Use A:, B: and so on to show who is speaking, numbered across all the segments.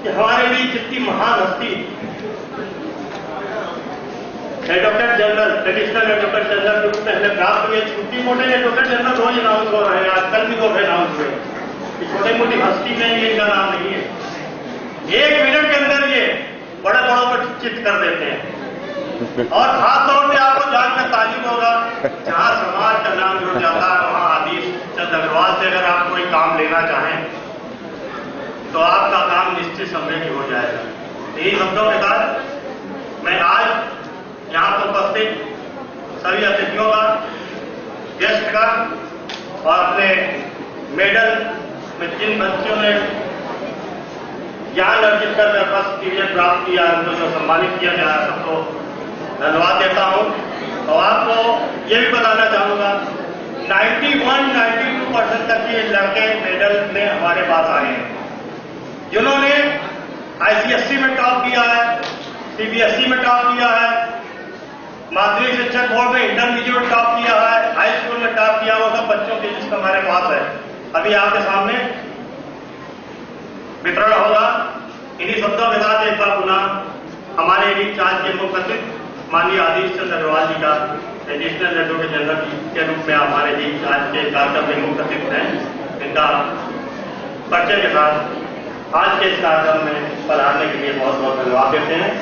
A: कि हमारे लिए जितनी महान हस्ती advocate general, traditional advocate general के रूप में हमने प्राप्त हुए, छोटी मोटे एडवोकेट जनरल रोज अनाउंस हो रहे हैं, आजकल भी 2 अनाउंस हुए कि छोटी मोटी हस्ती में ये इनका नाम नहीं है। 1 मिनट के अंदर ये बड़े बड़ों पर चित कर देते हैं। और खासतौर पे आपको जानकर ताजुब होगा, जहां समाज का नाम जुड़ जाता है वहां आदिश चंद अग्रवाल से अगर आप कोई काम लेना चाहें तो आपका काम निश्चित समय में हो जाएगा। यही शब्दों के साथ मैं आज यहां पर उपस्थित सभी अतिथियों का, गेस्ट का और अपने मेडल में जिन बच्चों ने ज्ञान अर्जित कर फर्स्ट डिवीजन प्राप्त किया, उनको जो सम्मानित किया गया है, सबको धन्यवाद देता हूं। और आपको ये भी बताना चाहूंगा 91-92% तक के लड़के मेडल में हमारे पास आए हैं, जिन्होंने ICSE में टॉप किया है, CBSE में टॉप किया है, माध्यमिक शिक्षा बोर्ड में इंटरमीडिएट में टॉप किया है, हाई स्कूल में टॉप किया, वो सब बच्चों की लिस्ट हमारे पास है। अभी आपके सामने वितरण होगा। इन्हीं शब्दों के साथ एक बार पुनः हमारे बीच आज के मुख्य अतिथि माननीय आदिश चंद अग्रवाल जी का एडिशनल एडवोकेट जनरल के रूप में हमारे बीच आज के कार्यक्रम में मुख्य अतिथि हैं। इनका परिचय के साथ आज के इस कार्यक्रम में पधारने के लिए बहुत बहुत धन्यवाद देते हैं।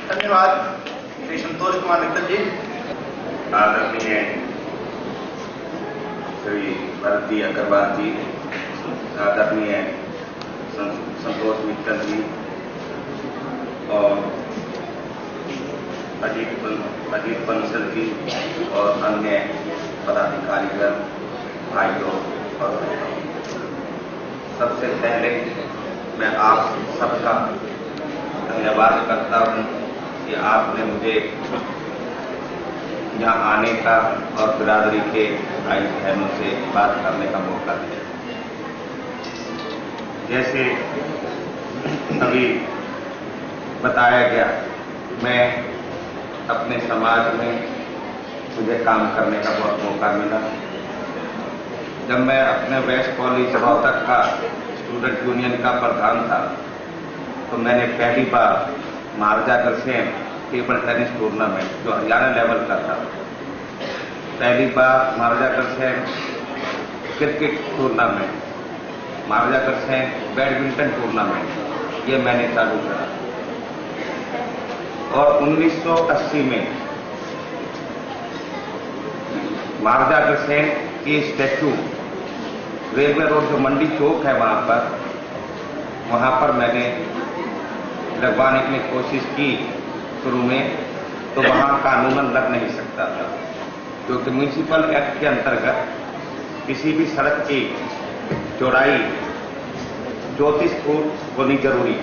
B: धन्यवाद श्री संतोष कुमार मित्तल जी।
C: आदरणीय श्री भरती अग्रवाल जी, आदरणीय संतोष मित्तल जी और अजीत बंसल जी और अन्य पदाधिकारीगण, भाइयों और बहनों, सबसे पहले मैं आप सबका धन्यवाद करता हूँ कि आपने मुझे यहाँ आने का और बिरादरी के भाई बहनों से बात करने का मौका दिया। जैसे अभी बताया गया, मैं अपने समाज में मुझे काम करने का बहुत मौका मिला। जब मैं अपने वेस्ट कॉलेज रोहतक का स्टूडेंट यूनियन का प्रधान था तो मैंने पहली बार महाराजा सेन टेबल टेनिस टूर्नामेंट, जो हरियाणा लेवल का था, पहली बार महाराजा सेन क्रिकेट टूर्नामेंट, महाराजा सेन बैडमिंटन टूर्नामेंट, ये मैंने चालू करा। और 1980 में महाराजा सेन की स्टैचू रेलवे रोड जो मंडी चौक है वहां पर मैंने लगवाने की कोशिश की शुरू में, तो वहां कानूनन लग नहीं सकता था, क्योंकि म्यूनिसिपल एक्ट के अंतर्गत किसी भी सड़क की चौड़ाई 34 फुट होनी जरूरी,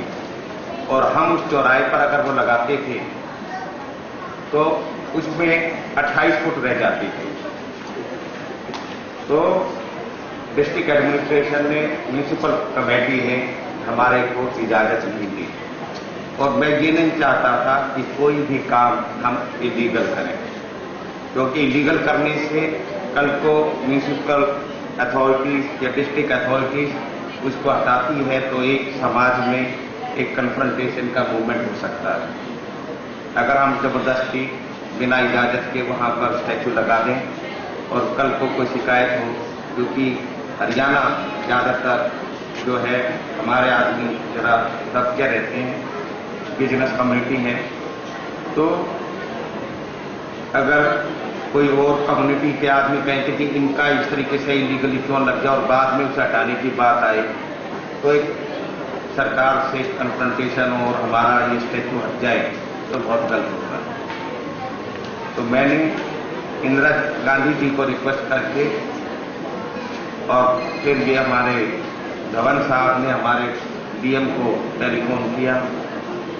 C: और हम उस चौड़ाई पर अगर वो लगाते थे तो उसमें 28 फुट रह जाती थी। तो डिस्ट्रिक्ट एडमिनिस्ट्रेशन ने, म्यूनिसिपल कमेटी ने हमारे को इजाजत नहीं दी, और मैं ये नहीं चाहता था कि कोई भी काम हम इलीगल करें, क्योंकि इलीगल करने से कल को म्यूनिसिपल अथॉरिटीज या डिस्ट्रिक्ट अथॉरिटीज उसको हटाती है तो एक समाज में एक कन्फ्रंटेशन का मूवमेंट हो सकता है। अगर हम जबरदस्ती बिना इजाजत के वहां पर स्टैचू लगा दें और कल को कोई शिकायत हो, क्योंकि हरियाणा ज़्यादातर जो है हमारे आदमी जरा दबके रहते हैं, बिजनेस कम्युनिटी है, तो अगर कोई और कम्युनिटी के आदमी कहें कि इनका इस तरीके से इलीगली क्यों लग जाए और बाद में उसे हटाने की बात आए, तो एक सरकार से कन्फ्रंटेशन और हमारा ये स्टैचू हट जाए तो बहुत गलत होगा। तो मैंने इंदिरा गांधी जी को रिक्वेस्ट करके, और फिर भी हमारे धवन साहब ने हमारे डीएम को टेलीफोन किया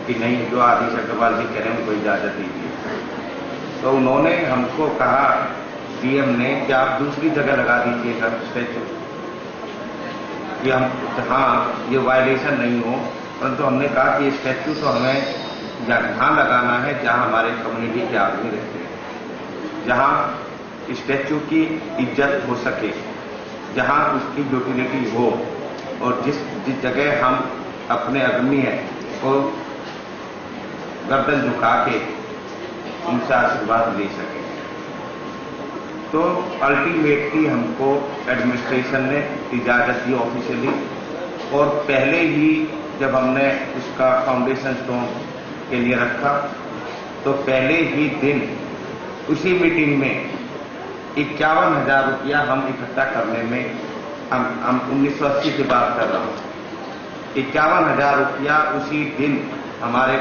C: कि नहीं, जो आदिश अग्रवाल जी कह रहे हैं उनको इजाजत दीजिए। तो उन्होंने हमको कहा, डीएम ने, कि आप दूसरी जगह लगा दीजिएगा स्टैचू, कि हम हाँ ये वायलेशन नहीं हो, परंतु हमने कहा कि ये स्टैचू तो हमें जहाँ लगाना है जहाँ हमारे कम्युनिटी के आदमी रहते हैं, जहाँ स्टैचू की इज्जत हो सके, जहां उसकी यूटिलिटी हो और जिस जगह हम अपने आदमी को गर्दन झुका के उनसे आशीर्वाद ले सकें। तो अल्टीमेटली हमको एडमिनिस्ट्रेशन ने इजाजत दी ऑफिशियली, और पहले ही जब हमने उसका फाउंडेशन स्टोन के लिए रखा तो पहले ही दिन उसी मीटिंग में 51,000 रुपया हम इकट्ठा करने में, हम 1980 की बात कर रहा हूँ, 51,000 रुपया उसी दिन हमारे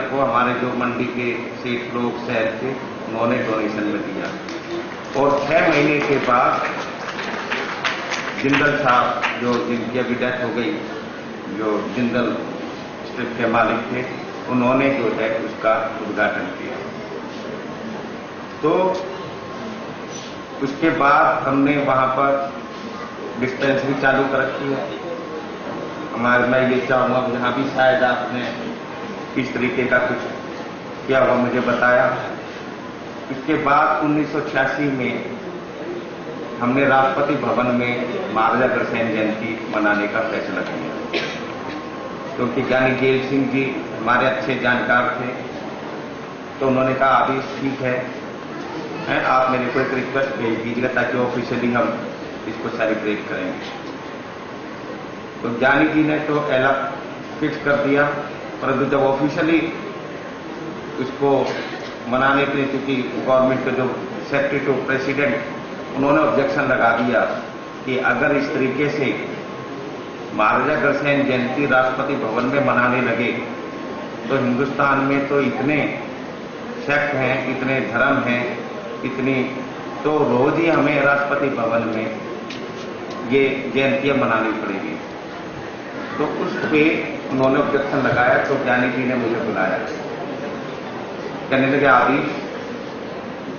C: जो मंडी के सेठ लोग शहर के, उन्होंने डोनेशन में दिया। और 6 महीने के बाद जिंदल साहब, जो जिनकी अभी डेथ हो गई, जो जिंदल स्ट्रिप के मालिक थे, उन्होंने जो है उसका उद्घाटन किया। तो उसके बाद हमने वहां पर डिस्पेंसरी चालू कर रखी है हमारे। मैं ये चाहूंगा, यहाँ भी शायद आपने इस तरीके का कुछ किया हुआ मुझे बताया। इसके बाद 1986 में हमने राष्ट्रपति भवन में महाराजा अग्रसेन जयंती मनाने का फैसला किया, क्योंकि ज्ञानी जेल सिंह जी हमारे अच्छे जानकार थे। तो उन्होंने कहा आदेश ठीक है, आप मेरे को एक रिक्वेस्ट भेज दीजिएगा ताकि ऑफिशियली हम इसको सेलिब्रेट करेंगे। तो ज्ञानी जी ने तो एला फिक्स कर दिया, परंतु जब ऑफिशियली उसको मनाने के लिए, क्योंकि गवर्नमेंट के जो सेक्रेटरी टू प्रेसिडेंट, उन्होंने ऑब्जेक्शन लगा दिया कि अगर इस तरीके से महाराजा अग्रसेन जयंती राष्ट्रपति भवन में मनाने लगे तो हिंदुस्तान में तो इतने सेक्ट हैं, इतने धर्म हैं, इतनी, तो रोज ही हमें राष्ट्रपति भवन में ये जयंतियां मनानी पड़ेगी। तो उस पे उन्होंने ऑब्जेक्शन लगाया। तो ज्ञानी जी ने मुझे बुलाया, कहने लगे आदिश,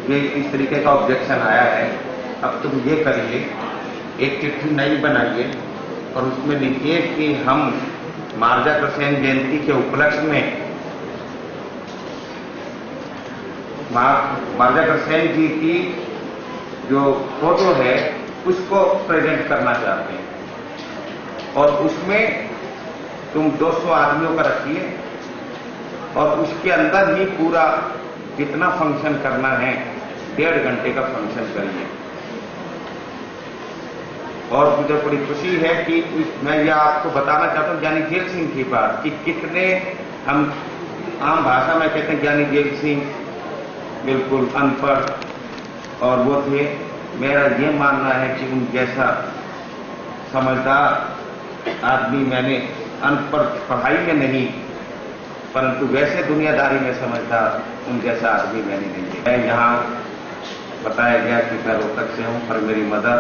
C: ये इस तरीके का ऑब्जेक्शन आया है, अब तुम ये करिए, एक चिट्ठी नई बनाइए और उसमें लिखिए कि हम महाराजा अग्रसेन जयंती के उपलक्ष्य में महाराजा अग्रसेन जी की जो फोटो है उसको प्रेजेंट करना चाहते हैं, और उसमें तुम 200 आदमियों का रखिए और उसके अंदर ही पूरा जितना फंक्शन करना है 1.5 घंटे का फंक्शन करिए। और मुझे बड़ी खुशी है कि मैं यह आपको बताना चाहता हूं ज्ञानी जेल सिंह की बात, कि कितने हम आम भाषा में कहते हैं ज्ञानी जेल सिंह बिल्कुल अनपढ़ और वो थे। मेरा ये मानना है कि उन जैसा समझदार आदमी मैंने अनपढ़ पढ़ाई में नहीं, परंतु वैसे दुनियादारी में समझदार उन जैसा आदमी मैंने नहीं है। मैं यहाँ बताया गया कि मैं रोहतक से हूँ, पर मेरी मदर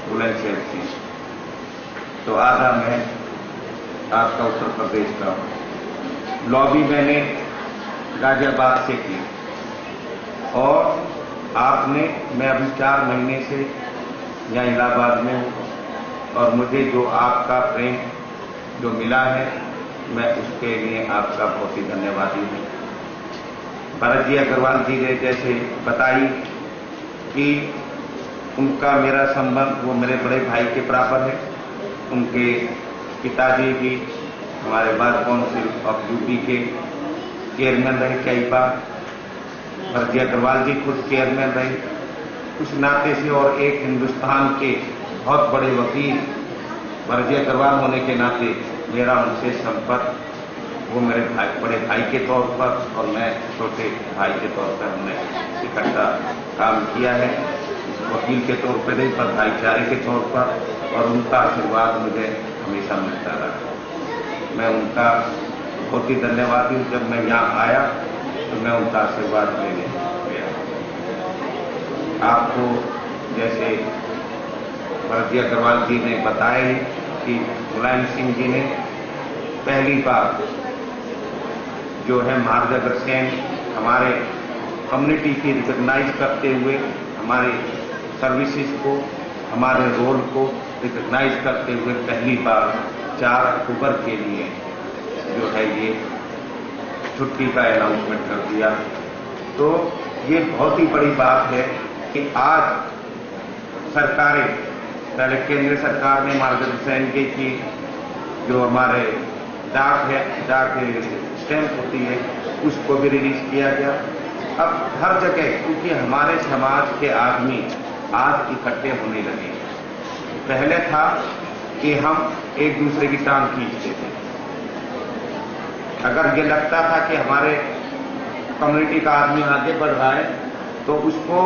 C: बुलंदशहर थी, तो आधा मैं आपका उत्तर प्रदेश का हूँ। लॉबी मैंने गाजियाबाद से की, और आपने, मैं अभी 4 महीने से यहाँ इलाहाबाद में हूँ, और मुझे जो आपका प्रेम जो मिला है, मैं उसके लिए आपका बहुत ही धन्यवादी हूँ। भरत जी अग्रवाल जी ने जैसे बताई कि उनका मेरा संबंध वो मेरे बड़े भाई के बराबर है। उनके पिताजी भी हमारे बार काउंसिल ऑफ यूपी के चेयरमैन रहे कई बार, भरत जी अग्रवाल जी खुद चेयरमैन रहे। उस नाते से और एक हिंदुस्तान के बहुत बड़े वकील भरत जी अग्रवाल होने के नाते मेरा उनसे संपर्क, वो मेरे बड़े भाई के तौर पर और मैं छोटे भाई के तौर पर हमने इकट्ठा काम किया है, वकील के तौर पर नहीं पर भाईचारे के तौर पर, और उनका आशीर्वाद मुझे हमेशा मिलता रहा। मैं उनका बहुत ही धन्यवादी हूँ। जब मैं यहाँ आया तो मैं उनका आशीर्वाद लेने गया। आपको जैसे भरत जी अग्रवाल जी ने बताया कि मुलायम सिंह जी ने पहली बार जो है महाराजा अग्रसेन हमारे कम्युनिटी की रिकॉग्नाइज करते हुए, हमारे सर्विसेज को, हमारे रोल को रिकॉग्नाइज करते हुए पहली बार 4 अक्टूबर के लिए जो है ये छुट्टी का अनाउंसमेंट कर दिया। तो ये बहुत ही बड़ी बात है कि आज सरकारें पहले केंद्र सरकार ने मार्गदर्शन की कि जो हमारे डाक स्टैंप होती है उसको भी रिलीज किया गया। अब हर जगह, क्योंकि हमारे समाज के आदमी आज इकट्ठे होने लगे। पहले था कि हम एक दूसरे की टांग खींचते थे। अगर ये लगता था कि हमारे कम्युनिटी का आदमी आगे बढ़ रहा है तो उसको,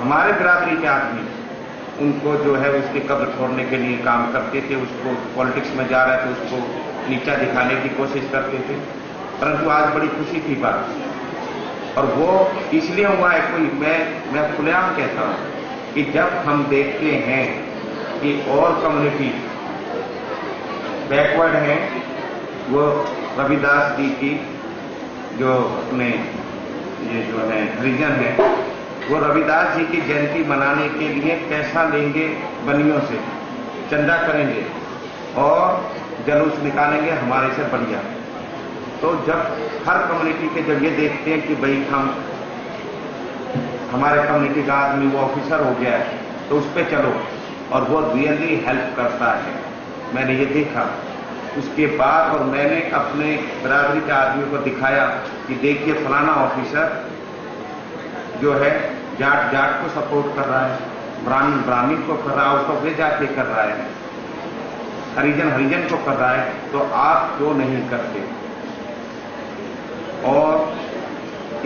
C: हमारे बिरादरी के आदमी उनको जो है उसकी कब्र छोड़ने के लिए काम करते थे, उसको पॉलिटिक्स में जा रहा है तो उसको नीचा दिखाने की कोशिश करते थे। परंतु आज बड़ी खुशी की बात, और वो इसलिए हुआ है, कोई मैं खुलेआम कहता हूं कि जब हम देखते हैं कि और कम्युनिटी बैकवर्ड है, वो रविदास जी की जो अपने ये जो है हरिजन है, वो रविदास जी की जयंती मनाने के लिए पैसा लेंगे, बनियों से चंदा करेंगे और जलूस निकालेंगे हमारे से बढ़िया। तो जब हर कम्युनिटी के जब ये देखते हैं कि भाई हमारे कम्युनिटी का आदमी वो ऑफिसर हो गया है तो उस पर चलो, और वो रियली हेल्प करता है, मैंने ये देखा। उसके बाद और मैंने अपने बिरादरी के आदमी को दिखाया कि देखिए फलाना ऑफिसर जो है जाट को सपोर्ट कर रहा है, ब्राह्मण को कर रहा है, उसको वे जाके कर रहा है, हरिजन को कर रहा है, तो आप क्यों नहीं करते। और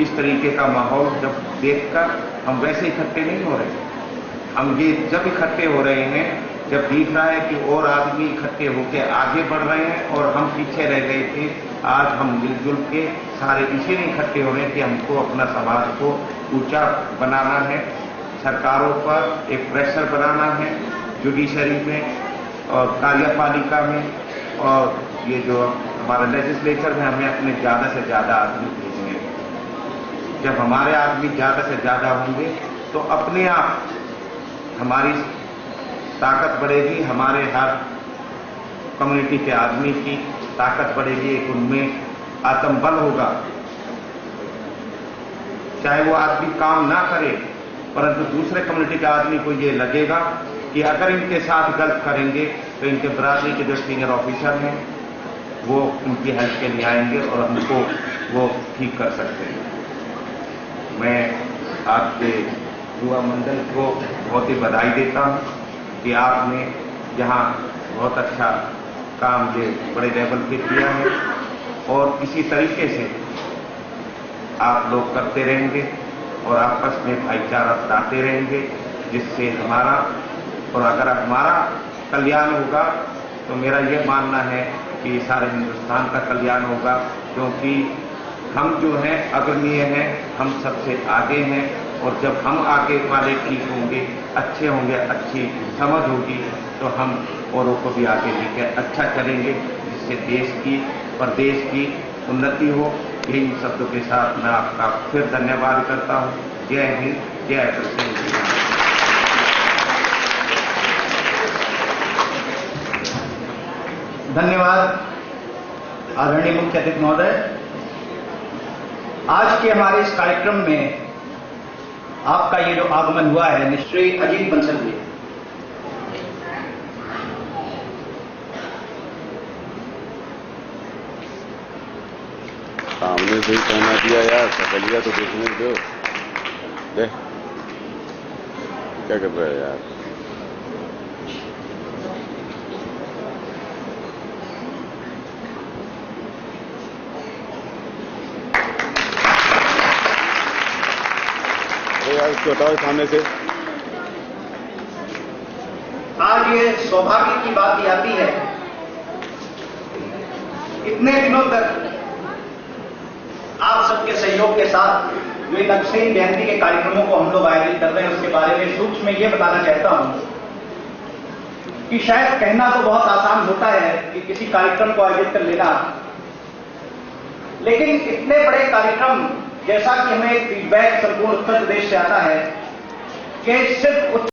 C: इस तरीके का माहौल जब देखकर हम वैसे इकट्ठे नहीं हो रहे, हम ये जब इकट्ठे हो रहे हैं जब दिख रहा है कि और आदमी इकट्ठे होकर आगे बढ़ रहे हैं और हम पीछे रह गए थे। आज हम मिलजुल के सारे इसीलिए इकट्ठे हो रहे हैं कि हमको अपना समाज को ऊंचा बनाना है, सरकारों पर एक प्रेशर बनाना है, जुडिशरी में और कार्यपालिका में, और ये जो हमारा लेजिस्लेचर में हमें अपने ज्यादा से ज्यादा आदमी भेजने हैं। जब हमारे आदमी ज्यादा से ज्यादा होंगे तो अपने आप हमारी ताकत बढ़ेगी, हमारे हर कम्युनिटी के आदमी की ताकत बढ़ेगी, एक उनमें आत्मबल होगा। चाहे वो आदमी काम ना करे, परंतु दूसरे कम्युनिटी के आदमी को ये लगेगा कि अगर इनके साथ गलत करेंगे तो इनके बिरादरी के जो सीनियर ऑफिसर हैं वो उनकी हेल्प के लिए आएंगे और हमको वो ठीक कर सकते हैं। मैं आपके युवा मंडल को बहुत ही बधाई देता हूं कि आपने यहाँ बहुत अच्छा काम ये बड़े लेवल पे किया है, और इसी तरीके से आप लोग करते रहेंगे और आपस में भाईचारा बनाते रहेंगे, जिससे हमारा, और अगर हमारा कल्याण होगा तो मेरा ये मानना है कि सारे हिंदुस्तान का कल्याण होगा, क्योंकि हम जो हैं अग्रणीय हैं, हम सबसे आगे हैं, और जब हम आगे वाले ठीक होंगे, अच्छे होंगे, अच्छी समझ होगी, तो हम औरों को भी आगे लेकर अच्छा करेंगे, जिससे देश की, प्रदेश की उन्नति हो। यही शब्दों के साथ मैं आपका फिर धन्यवाद करता हूँ। जय हिंद, जय कृष्ण।
B: धन्यवाद आदरणीय मुख्य अतिथि महोदय। आज के हमारे इस कार्यक्रम में आपका ये जो आगमन हुआ है, श्री अजीत बंसल जी।
D: सामने से ही कहना दिया यार, सकलिया तो देखने दो। देख क्या कर रहा है यार। यार इसको हटाओ सामने से।
B: आज ये सौभाग्य की बात ही आती है, इतने दिनों तक आप सबके सहयोग के साथ जो इन अक्षयी जयंती के कार्यक्रमों को हम लोग आयोजित कर रहे हैं, उसके बारे में सूक्ष्म में ये बताना चाहता हूं कि शायद कहना तो बहुत आसान होता है कि किसी कार्यक्रम को आयोजित कर लेना, लेकिन इतने बड़े कार्यक्रम, जैसा कि हमें फीडबैक संपूर्ण उत्तर प्रदेश से आता है कि सिर्फ